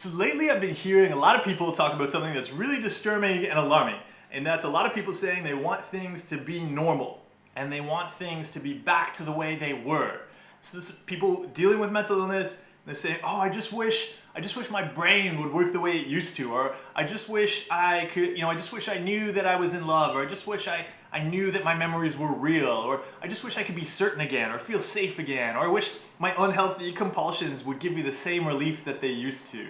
So lately I've been hearing a lot of people talk about something that's really disturbing and alarming. And that's a lot of people saying they want things to be normal. And they want things to be back to the way they were. So this is people dealing with mental illness. They're saying, oh, I just wish my brain would work the way it used to. Or I just wish I could, I just wish I knew that I was in love. Or I just wish I knew that my memories were real. Or I just wish I could be certain again or feel safe again. Or I wish my unhealthy compulsions would give me the same relief that they used to.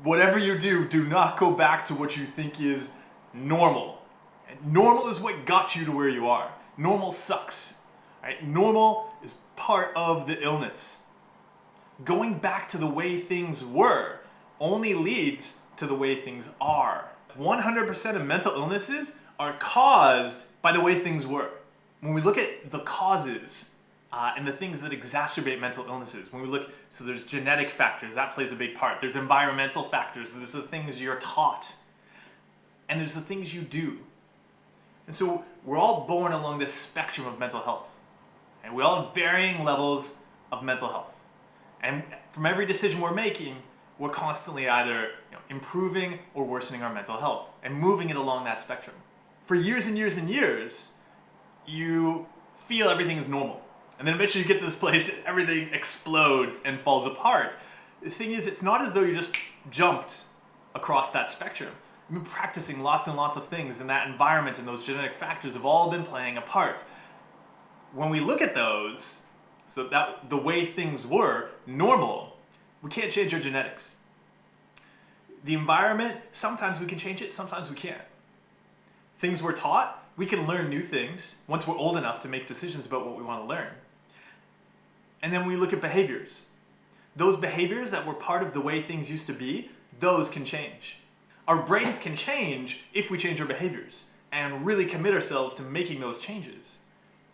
Whatever you do not go back to what you think is normal. And normal is what got you to where you are. Normal sucks. Right? Normal is part of the illness. Going back to the way things were only leads to the way things are. 100% of mental illnesses are caused by the way things were. When we look at the causes and the things that exacerbate mental illnesses, so there's genetic factors, that plays a big part. There's environmental factors, there's the things you're taught, and there's the things you do. And so we're all born along this spectrum of mental health. And we all have varying levels of mental health. And from every decision we're making, we're constantly either improving or worsening our mental health and moving it along that spectrum. For years and years and years, you feel everything is normal. And then eventually you get to this place that everything explodes and falls apart. The thing is, it's not as though you just jumped across that spectrum. You've been practicing lots and lots of things, and that environment and those genetic factors have all been playing a part. When we look at those, so that the way things were normal, we can't change our genetics. The environment, sometimes we can change it, sometimes we can't. Things we're taught, we can learn new things once we're old enough to make decisions about what we want to learn. And then we look at behaviors. Those behaviors that were part of the way things used to be, those can change. Our brains can change if we change our behaviors and really commit ourselves to making those changes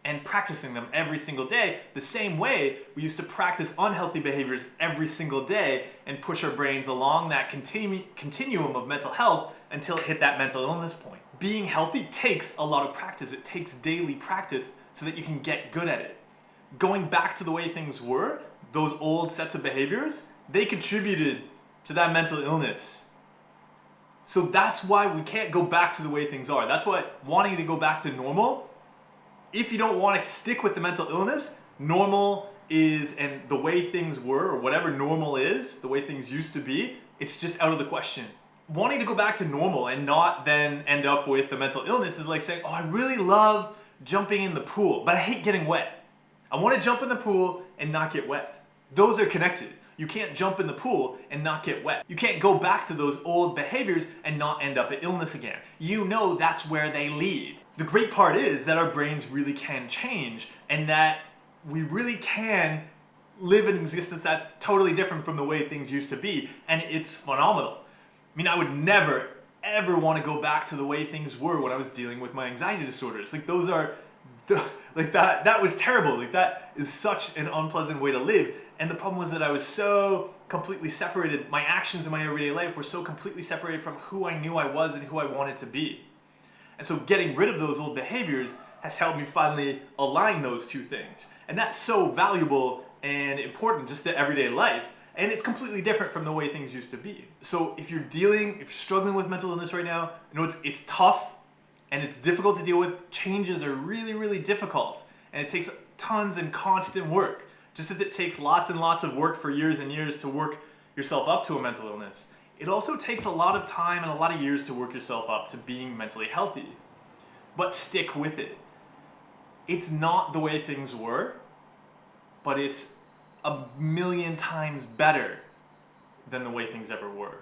and practicing them every single day, the same way we used to practice unhealthy behaviors every single day and push our brains along that continuum of mental health until it hit that mental illness point. Being healthy takes a lot of practice. It takes daily practice so that you can get good at it. Going back to the way things were, those old sets of behaviors, they contributed to that mental illness. So that's why we can't go back to the way things are. That's why wanting to go back to normal, if you don't want to stick with the mental illness, normal is, and the way things were, or whatever normal is, the way things used to be, it's just out of the question. Wanting to go back to normal and not then end up with a mental illness is like saying, oh, I really love jumping in the pool, but I hate getting wet. I want to jump in the pool and not get wet. Those are connected. You can't jump in the pool and not get wet. You can't go back to those old behaviors and not end up at illness again. You know that's where they lead. The great part is that our brains really can change and that we really can live an existence that's totally different from the way things used to be, and it's phenomenal. I mean, I would never, ever want to go back to the way things were when I was dealing with my anxiety disorders. Like those are, that was terrible. Like that is such an unpleasant way to live. And the problem was that I was so completely separated. My actions in my everyday life were so completely separated from who I knew I was and who I wanted to be. And so getting rid of those old behaviors has helped me finally align those two things. And that's so valuable and important just to everyday life. And it's completely different from the way things used to be. So if you're struggling with mental illness right now, I know it's tough and it's difficult to deal with. Changes are really, really difficult. And it takes tons and constant work. Just as it takes lots and lots of work for years and years to work yourself up to a mental illness, it also takes a lot of time and a lot of years to work yourself up to being mentally healthy. But stick with it. It's not the way things were, but it's a million times better than the way things ever were.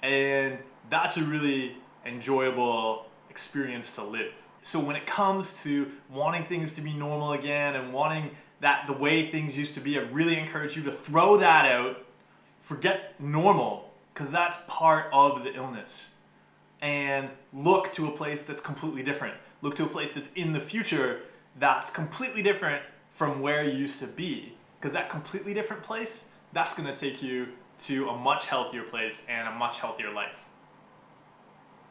And that's a really enjoyable experience to live. So when it comes to wanting things to be normal again and wanting that the way things used to be, I really encourage you to throw that out. Forget normal, because that's part of the illness. And look to a place that's completely different. Look to a place that's in the future that's completely different from where you used to be. Because that completely different place, that's going to take you to a much healthier place and a much healthier life.